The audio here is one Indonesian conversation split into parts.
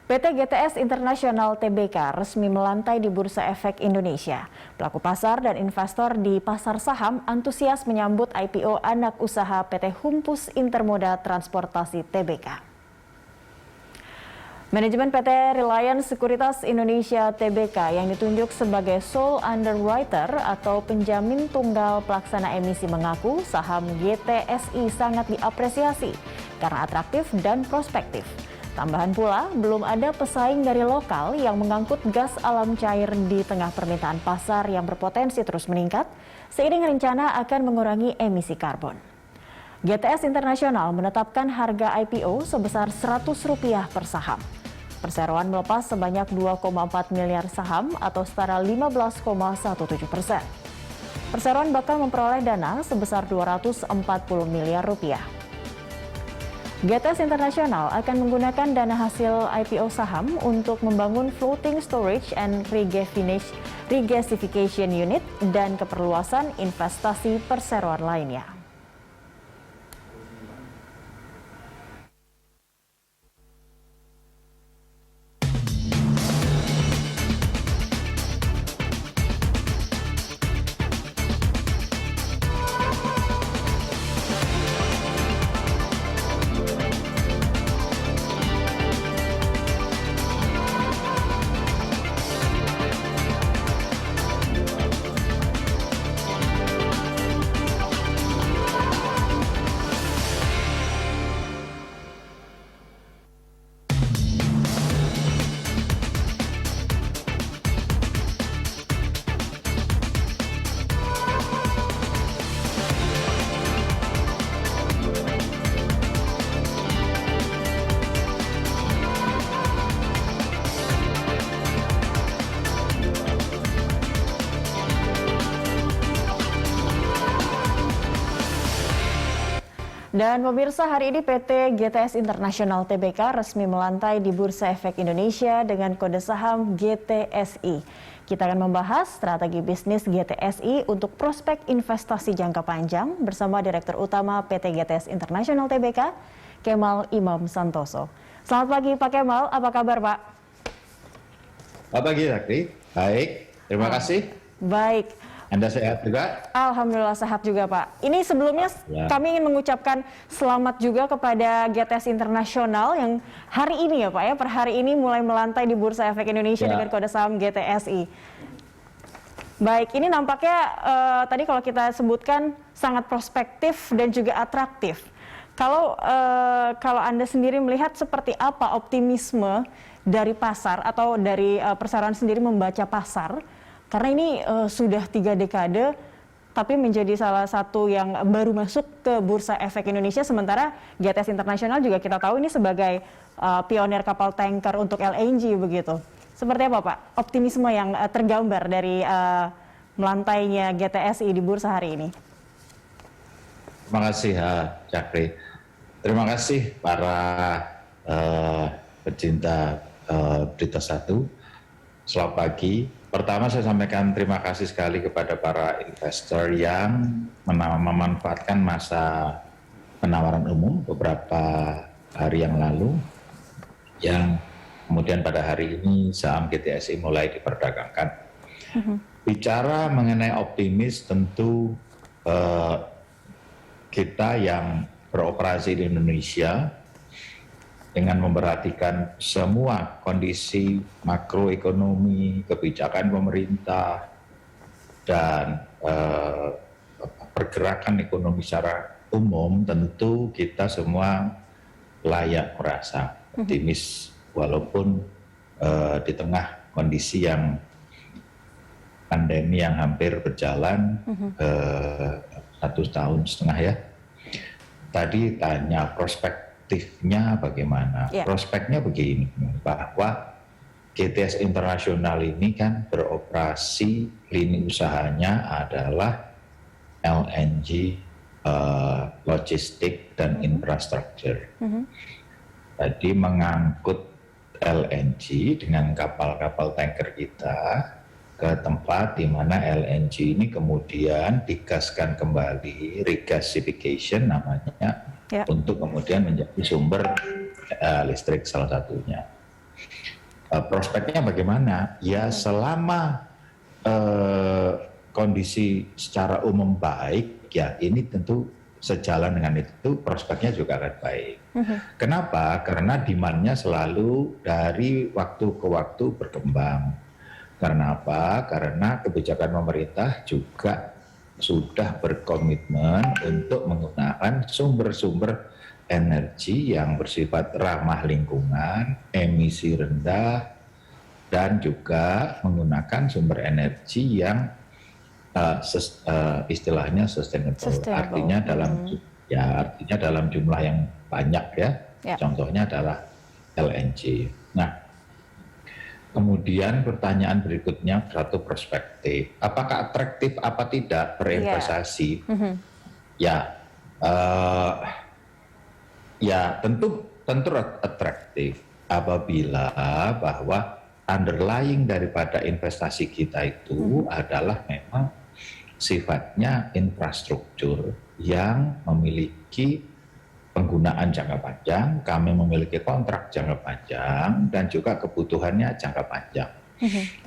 PT GTS International Tbk resmi melantai di Bursa Efek Indonesia. Pelaku pasar dan investor di pasar saham antusias menyambut IPO anak usaha PT Humpus Intermoda Transportasi Tbk. Manajemen PT Reliance Sekuritas Indonesia Tbk yang ditunjuk sebagai sole underwriter atau penjamin tunggal pelaksana emisi mengaku saham GTSI sangat diapresiasi karena atraktif dan prospektif. Tambahan pula, belum ada pesaing dari lokal yang mengangkut gas alam cair di tengah permintaan pasar yang berpotensi terus meningkat, seiring rencana akan mengurangi emisi karbon. GTS International menetapkan harga IPO sebesar Rp100 per saham. Perseroan melepas sebanyak 2,4 miliar saham atau setara 15,17%. Perseroan bakal memperoleh dana sebesar Rp240 miliar. GTS International akan menggunakan dana hasil IPO saham untuk membangun floating storage and regasification unit dan keperluasan investasi perseroan lainnya. Dan pemirsa, hari ini PT GTS International Tbk resmi melantai di Bursa Efek Indonesia dengan kode saham GTSI. Kita akan membahas strategi bisnis GTSI untuk prospek investasi jangka panjang bersama Direktur Utama PT GTS International Tbk, Kemal Imam Santoso. Selamat pagi Pak Kemal, apa kabar Pak? Selamat pagi Zakri, baik, terima kasih. Baik. Anda sehat juga? Alhamdulillah sehat juga Pak. Ini sebelumnya kami ingin mengucapkan selamat juga kepada GTS International yang hari ini ya Pak ya, per hari ini mulai melantai di Bursa Efek Indonesia dengan kode saham GTSI. Baik, ini nampaknya tadi kalau kita sebutkan sangat prospektif dan juga atraktif. Kalau Anda sendiri melihat seperti apa optimisme dari pasar atau dari perseroan sendiri membaca pasar? Karena ini sudah 3 dekade, tapi menjadi salah satu yang baru masuk ke Bursa Efek Indonesia, sementara GTS International juga kita tahu ini sebagai pionir kapal tanker untuk LNG begitu. Seperti apa Pak, optimisme yang tergambar dari melantainya GTSI di Bursa hari ini? Terima kasih Zakri. Terima kasih para pecinta Berita Satu. Selamat pagi. Pertama saya sampaikan terima kasih sekali kepada para investor yang memanfaatkan masa penawaran umum beberapa hari yang lalu, yang kemudian pada hari ini saham GTSI mulai diperdagangkan. Bicara mengenai optimis, tentu kita yang beroperasi di Indonesia dengan memperhatikan semua kondisi makroekonomi, kebijakan pemerintah, dan pergerakan ekonomi secara umum, tentu kita semua layak merasa optimis walaupun di tengah kondisi yang pandemi yang hampir berjalan 1,5 tahun ya. Tadi tanya perspektifnya bagaimana? Prospeknya begini, bahwa GTS International ini kan beroperasi, lini usahanya adalah LNG, logistik dan infrastruktur. Jadi mengangkut LNG dengan kapal-kapal tanker kita ke tempat di mana LNG ini kemudian digaskan kembali, regasification namanya, untuk kemudian menjadi sumber listrik salah satunya. Prospeknya bagaimana? Ya selama kondisi secara umum baik, ya ini tentu sejalan dengan itu prospeknya juga akan baik. Kenapa? Karena demand-nya selalu dari waktu ke waktu berkembang. Karena apa? Karena kebijakan pemerintah juga sudah berkomitmen untuk menggunakan sumber-sumber energi yang bersifat ramah lingkungan, emisi rendah, dan juga menggunakan sumber energi yang istilahnya sustainable. Artinya dalam jumlah yang banyak ya. Contohnya adalah LNG. Nah, kemudian pertanyaan berikutnya satu perspektif. Apakah atraktif apa tidak berinvestasi? Ya tentu atraktif apabila bahwa underlying daripada investasi kita itu adalah memang sifatnya infrastruktur yang memiliki penggunaan jangka panjang, kami memiliki kontrak jangka panjang, dan juga kebutuhannya jangka panjang.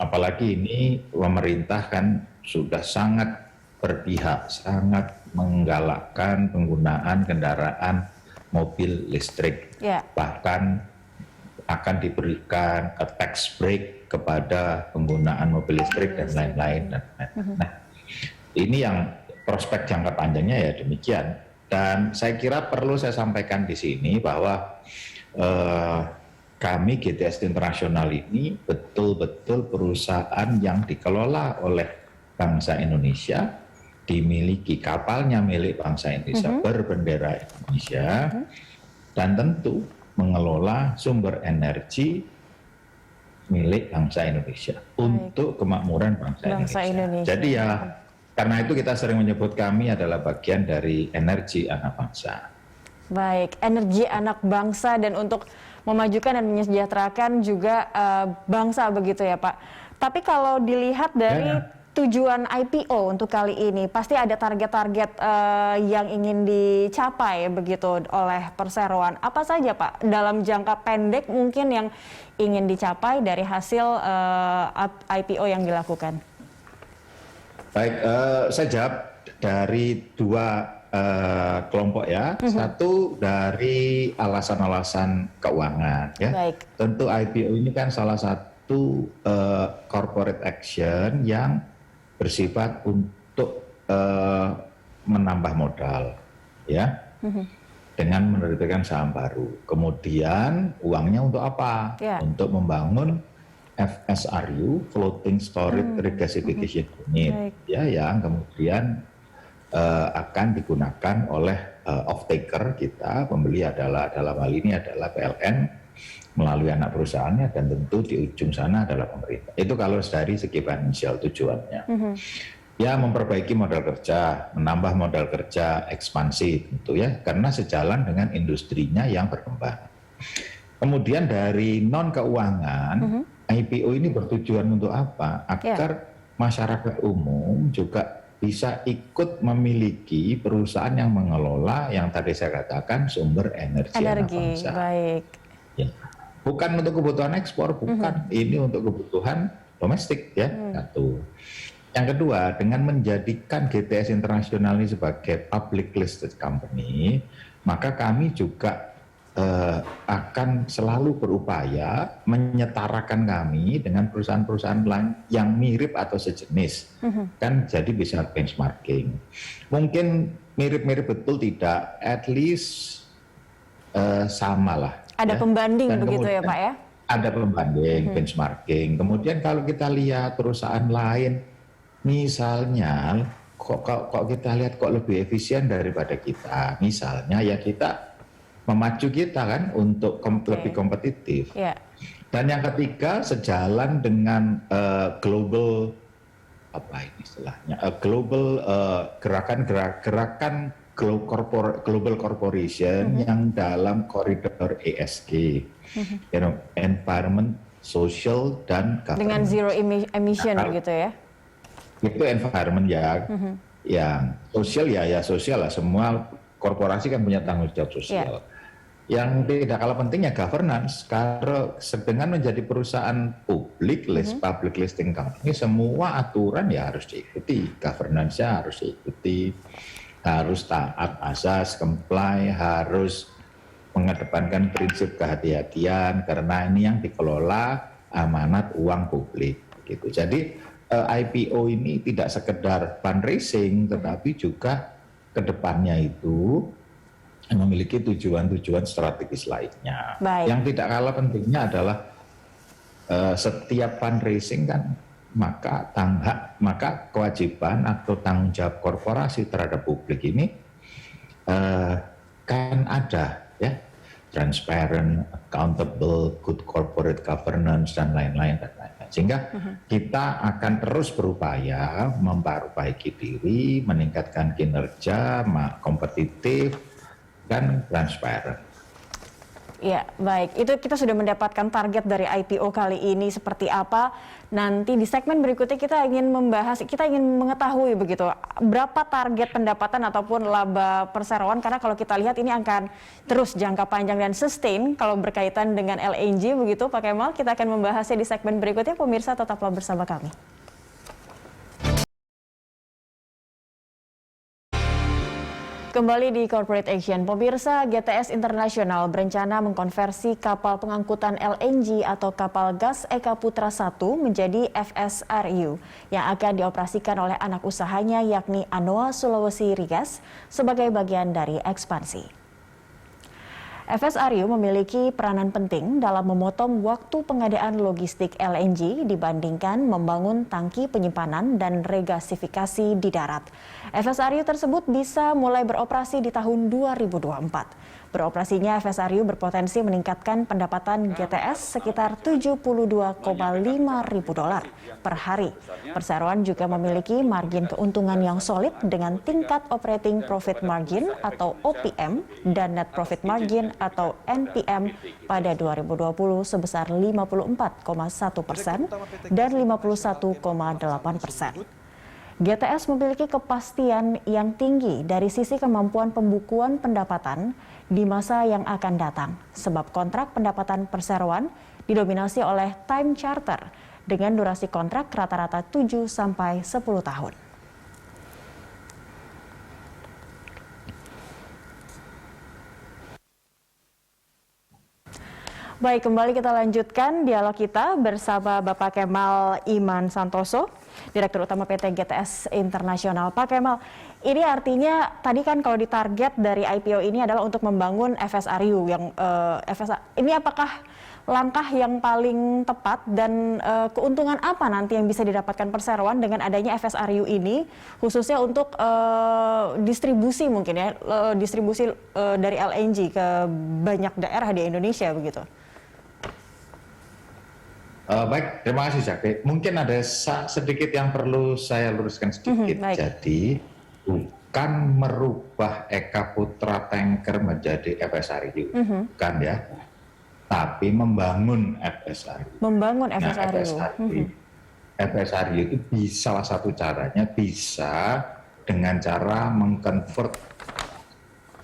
Apalagi ini pemerintah kan sudah sangat berpihak, sangat menggalakkan penggunaan kendaraan mobil listrik. Bahkan akan diberikan tax break kepada penggunaan mobil listrik dan lain-lain. Nah, ini yang prospek jangka panjangnya ya demikian. Dan saya kira perlu saya sampaikan di sini bahwa kami GTS Internasional ini betul-betul perusahaan yang dikelola oleh bangsa Indonesia, dimiliki kapalnya milik bangsa Indonesia, berbendera Indonesia, dan tentu mengelola sumber energi milik bangsa Indonesia untuk kemakmuran bangsa Indonesia. Jadi ya karena itu kita sering menyebut kami adalah bagian dari energi anak bangsa. Baik, energi anak bangsa dan untuk memajukan dan menyejahterakan juga bangsa begitu ya Pak. Tapi kalau dilihat dari tujuan IPO untuk kali ini, pasti ada target-target yang ingin dicapai begitu oleh perseroan. Apa saja Pak dalam jangka pendek mungkin yang ingin dicapai dari hasil IPO yang dilakukan? Baik, saya jawab dari dua kelompok ya. Satu dari alasan-alasan keuangan ya. Baik. Tentu IPO ini kan salah satu corporate action yang bersifat untuk menambah modal ya. Dengan menerbitkan saham baru. Kemudian uangnya untuk apa? Untuk membangun FSRU, Floating Storage Regasification Unit, ya, yang kemudian akan digunakan oleh off-taker kita, pembeli adalah dalam hal ini adalah PLN melalui anak perusahaannya, dan tentu di ujung sana adalah pemerintah. Itu kalau dari segi finansial tujuannya. Ya, memperbaiki modal kerja, menambah modal kerja, ekspansi tentu ya, karena sejalan dengan industrinya yang berkembang. Kemudian dari non keuangan, IPO ini bertujuan untuk apa? Agar masyarakat umum juga bisa ikut memiliki perusahaan yang mengelola yang tadi saya katakan sumber energi anak bangsa. Baik. Ya. Bukan untuk kebutuhan ekspor, bukan. Ini untuk kebutuhan domestik ya. Satu. Yang kedua, dengan menjadikan GTS Internasional ini sebagai public listed company, maka kami juga akan selalu berupaya menyetarakan kami dengan perusahaan-perusahaan lain yang mirip atau sejenis, kan jadi bisa benchmarking. Mungkin mirip-mirip betul tidak, at least sama lah. Ada pembanding begitu ya Pak ya? Ada pembanding, benchmarking. Kemudian kalau kita lihat perusahaan lain, misalnya kok kita lihat kok lebih efisien daripada kita, misalnya ya kita memacu kita kan untuk lebih kompetitif. Dan yang ketiga sejalan dengan global apa ini istilahnya global gerakan global corporation yang dalam koridor ESG, environment, social dan governance. Dengan zero emission gitu ya? Itu environment ya, yang sosial ya sosial lah, semua korporasi kan punya tanggung jawab sosial. yang tidak kalah penting ya governance. Kalau dengan menjadi perusahaan publik, public listing company, semua aturan ya harus diikuti, governance-nya harus diikuti, harus taat asas, comply, harus mengedepankan prinsip kehati-hatian karena ini yang dikelola amanat uang publik. Gitu. Jadi IPO ini tidak sekedar fundraising, tetapi juga kedepannya itu memiliki tujuan-tujuan strategis lainnya. Baik. Yang tidak kalah pentingnya adalah setiap fundraising kan maka kewajiban atau tanggung jawab korporasi terhadap publik ini kan ada ya, transparent, accountable, good corporate governance dan lain-lain. Sehingga kita akan terus berupaya memperbaiki diri, meningkatkan kinerja, kompetitif, dan transparan. Ya, baik. Itu kita sudah mendapatkan target dari IPO kali ini seperti apa. Nanti di segmen berikutnya kita ingin mengetahui begitu berapa target pendapatan ataupun laba perseroan, karena kalau kita lihat ini akan terus jangka panjang dan sustain kalau berkaitan dengan LNG begitu Pak Kemal. Kita akan membahasnya di segmen berikutnya. Pemirsa tetaplah bersama kami. Kembali di Corporate Action, pemirsa, GTS Internasional berencana mengkonversi kapal pengangkutan LNG atau kapal gas Eka Putra 1 menjadi FSRU yang akan dioperasikan oleh anak usahanya yakni Anoa Sulawesi Regas sebagai bagian dari ekspansi. FSRU memiliki peranan penting dalam memotong waktu pengadaan logistik LNG dibandingkan membangun tangki penyimpanan dan regasifikasi di darat. FSRU tersebut bisa mulai beroperasi di tahun 2024. Beroperasinya FSRU berpotensi meningkatkan pendapatan GTS sekitar $72,5 ribu per hari. Perseroan juga memiliki margin keuntungan yang solid dengan tingkat operating profit margin atau OPM dan net profit margin atau NPM pada 2020 sebesar 54,1% dan 51,8%. GTS memiliki kepastian yang tinggi dari sisi kemampuan pembukuan pendapatan di masa yang akan datang, sebab kontrak pendapatan perseroan didominasi oleh time charter dengan durasi kontrak rata-rata 7 sampai 10 tahun. Baik, kembali kita lanjutkan dialog kita bersama Bapak Kemal Iman Santoso, Direktur Utama PT GTS Internasional. Pak Kemal, ini artinya tadi kan kalau ditarget dari IPO ini adalah untuk membangun FSRU yang ini apakah langkah yang paling tepat dan keuntungan apa nanti yang bisa didapatkan perseroan dengan adanya FSRU ini, khususnya untuk distribusi mungkin ya, distribusi dari LNG ke banyak daerah di Indonesia begitu? Baik, terima kasih Zaki. Mungkin ada sedikit yang perlu saya luruskan sedikit. Jadi bukan merubah Eka Putra Tanker menjadi FSRU, bukan ya. Tapi membangun FSRU. Membangun FSRU. Nah, FSRU itu bisa, salah satu caranya bisa dengan cara mengkonvert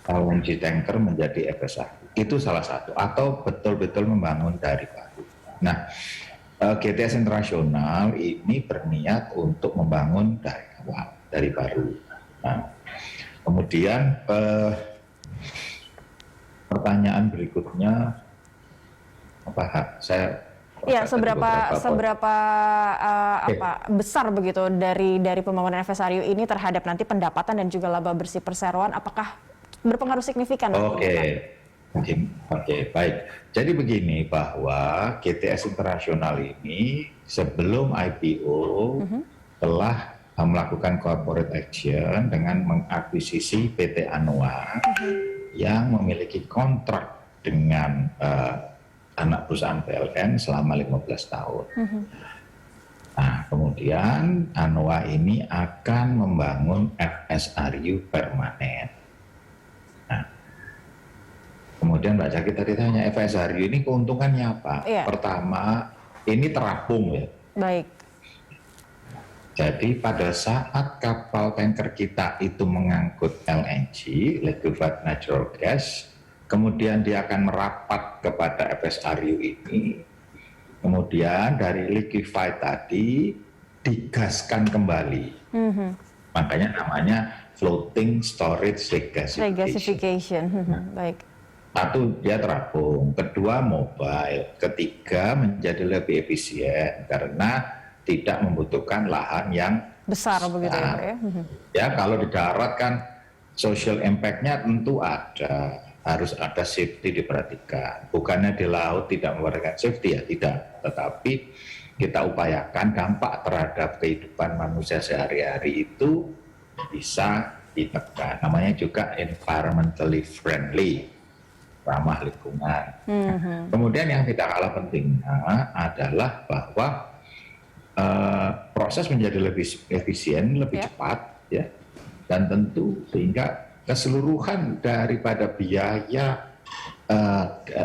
LNG tanker menjadi FSRU. Itu salah satu. Atau betul-betul membangun dari baru. Nah, GTS Internasional ini berniat untuk membangun dari awal, dari baru. Nah, kemudian pertanyaan berikutnya apa? Seberapa besar begitu dari pembangunan FSRU ini terhadap nanti pendapatan dan juga laba bersih perseroan, apakah berpengaruh signifikan? Oke, baik. Jadi begini, bahwa GTS Internasional ini sebelum IPO telah melakukan corporate action dengan mengakuisisi PT Anoa yang memiliki kontrak dengan anak perusahaan PLN selama 15 tahun. Nah, kemudian Anoa ini akan membangun FSRU permanen. Kemudian Mbak Jaki tadi tanya FSRU ini keuntungannya apa? Iya. Pertama, ini terapung ya. Baik. Jadi pada saat kapal tanker kita itu mengangkut LNG, liquefied natural gas, kemudian dia akan merapat kepada FSRU ini, kemudian dari liquefied tadi digaskan kembali. Makanya namanya floating storage regasification. Regasification. Baik. Satu, dia terapung. Kedua, mobile. Ketiga, menjadi lebih efisien karena tidak membutuhkan lahan yang besar begitu ya Pak ya? Ya, kalau di darat kan social impact-nya tentu ada. Harus ada safety diperhatikan. Bukannya di laut tidak memperhatikan safety, ya tidak. Tetapi kita upayakan dampak terhadap kehidupan manusia sehari-hari itu bisa ditekan. Namanya juga environmentally friendly, ramah lingkungan. Kemudian yang tidak kalah pentingnya adalah bahwa proses menjadi lebih efisien, lebih cepat, ya, dan tentu sehingga keseluruhan daripada biaya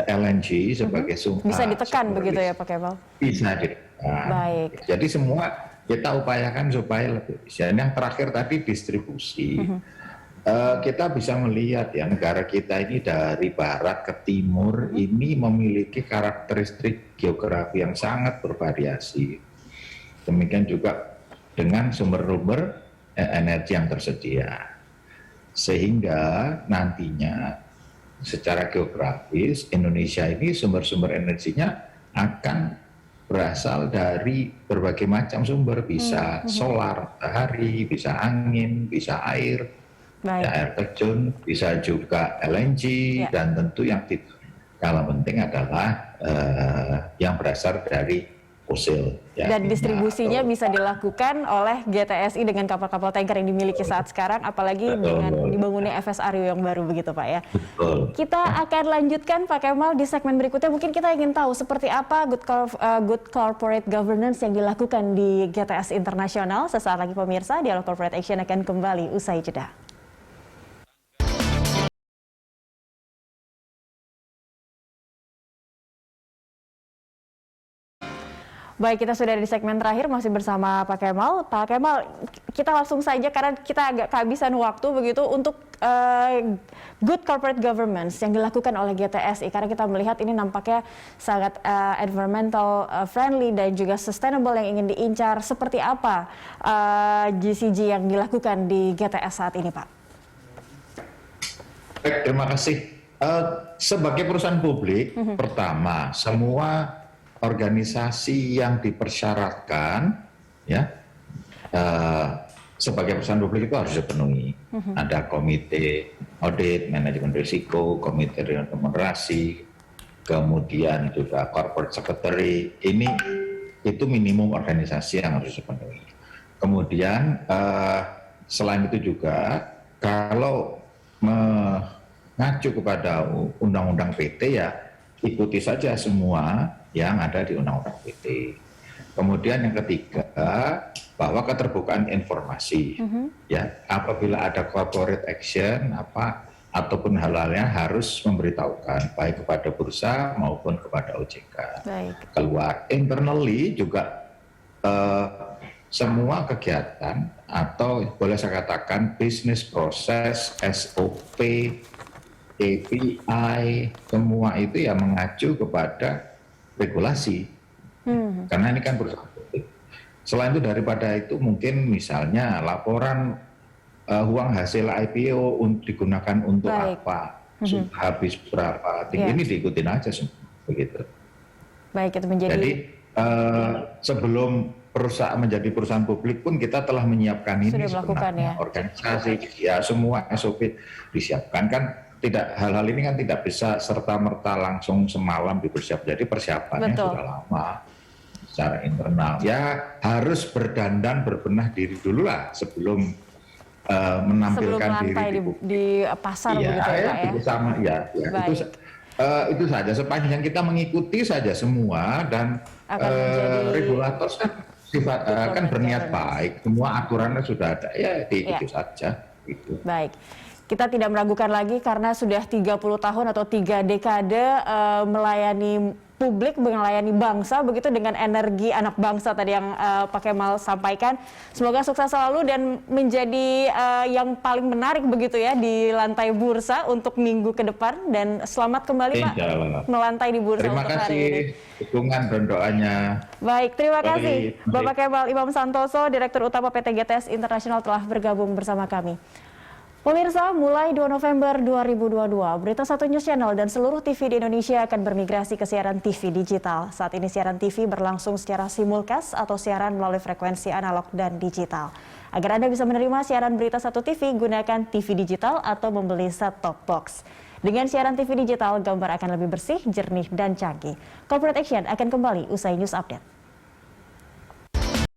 LNG sebagai sumber bisa ditekan begitu ya Pak Kemal? Bisa ditekan. Baik. Jadi semua kita upayakan supaya lebih efisien. Yang terakhir tadi distribusi. Kita bisa melihat ya negara kita ini dari barat ke timur ini memiliki karakteristik geografi yang sangat bervariasi. Demikian juga dengan sumber-sumber energi yang tersedia. Sehingga nantinya secara geografis Indonesia ini sumber-sumber energinya akan berasal dari berbagai macam sumber, bisa solar, matahari, bisa angin, bisa air, ya, air terjun, bisa juga LNG, dan tentu yang tidak kalah penting adalah yang berasal dari fosil. Ya, dan distribusinya bisa dilakukan oleh GTSI dengan kapal-kapal tanker yang dimiliki saat sekarang, apalagi dengan dibangunnya FSRU yang baru begitu Pak ya. Betul. Kita akan lanjutkan Pak Kemal di segmen berikutnya. Mungkin kita ingin tahu seperti apa good corporate governance yang dilakukan di GTS Internasional. Sesaat lagi pemirsa, Dialog Corporate Action akan kembali usai jeda. Baik, kita sudah di segmen terakhir masih bersama Pak Kemal. Pak Kemal, kita langsung saja karena kita agak kehabisan waktu begitu untuk good corporate governance yang dilakukan oleh GTSI, karena kita melihat ini nampaknya sangat environmental friendly dan juga sustainable yang ingin diincar. Seperti apa GCG yang dilakukan di GTS saat ini, Pak? Baik, terima kasih. Sebagai perusahaan publik, pertama, semua organisasi yang dipersyaratkan ya sebagai perusahaan publik itu harus dipenuhi. Ada komite audit, manajemen risiko, komite remunerasi, kemudian juga corporate secretary. Itu minimum organisasi yang harus dipenuhi. Kemudian selain itu juga kalau mengacu kepada undang-undang PT ya ikuti saja semua yang ada di Undang-Undang PT. Kemudian yang ketiga, bahwa keterbukaan informasi, ya apabila ada corporate action ataupun hal-halnya harus memberitahukan baik kepada bursa maupun kepada OJK. Baik. Keluar internally juga semua kegiatan atau boleh saya katakan bisnis proses, SOP, API, semua itu ya mengacu kepada regulasi, karena ini kan perusahaan publik. Selain itu daripada itu mungkin misalnya laporan uang hasil IPO digunakan untuk apa, habis berapa, ini diikutin aja semua begitu. Baik, itu menjadi. Jadi sebelum perusahaan menjadi perusahaan publik pun kita telah menyiapkan ini sebenarnya, organisasi, ya semua SOP disiapkan kan. Tidak, hal-hal ini kan tidak bisa serta-merta langsung semalam dipersiapkan. Jadi persiapannya sudah lama secara internal. Ya harus berdandan berbenah diri dulu lah sebelum menampilkan diri di pasar begitu ya. Sama ya. Itu saja. Sepanjang kita mengikuti saja semua dan regulator kan berniat baik. Semua aturannya sudah ada. Ya diikuti saja. Gitu. Baik. kita tidak meragukan lagi karena sudah 30 tahun atau 3 dekade melayani publik, melayani bangsa begitu dengan energi anak bangsa tadi yang Pak Kemal sampaikan. Semoga sukses selalu dan menjadi yang paling menarik begitu ya di lantai bursa untuk minggu ke depan, dan selamat kembali Pak melantai di bursa terima untuk kasih, hari ini. Dukungan dan doanya. Baik, terima kasih Bapak Kemal Imam Santoso, Direktur Utama PT GTS International telah bergabung bersama kami. Pemirsa, mulai 2 November 2022, Berita Satu News Channel dan seluruh TV di Indonesia akan bermigrasi ke siaran TV digital. Saat ini siaran TV berlangsung secara simulcast atau siaran melalui frekuensi analog dan digital. Agar Anda bisa menerima siaran Berita Satu TV, gunakan TV digital atau membeli set-top box. Dengan siaran TV digital, gambar akan lebih bersih, jernih, dan canggih. Corporate Action akan kembali usai news update.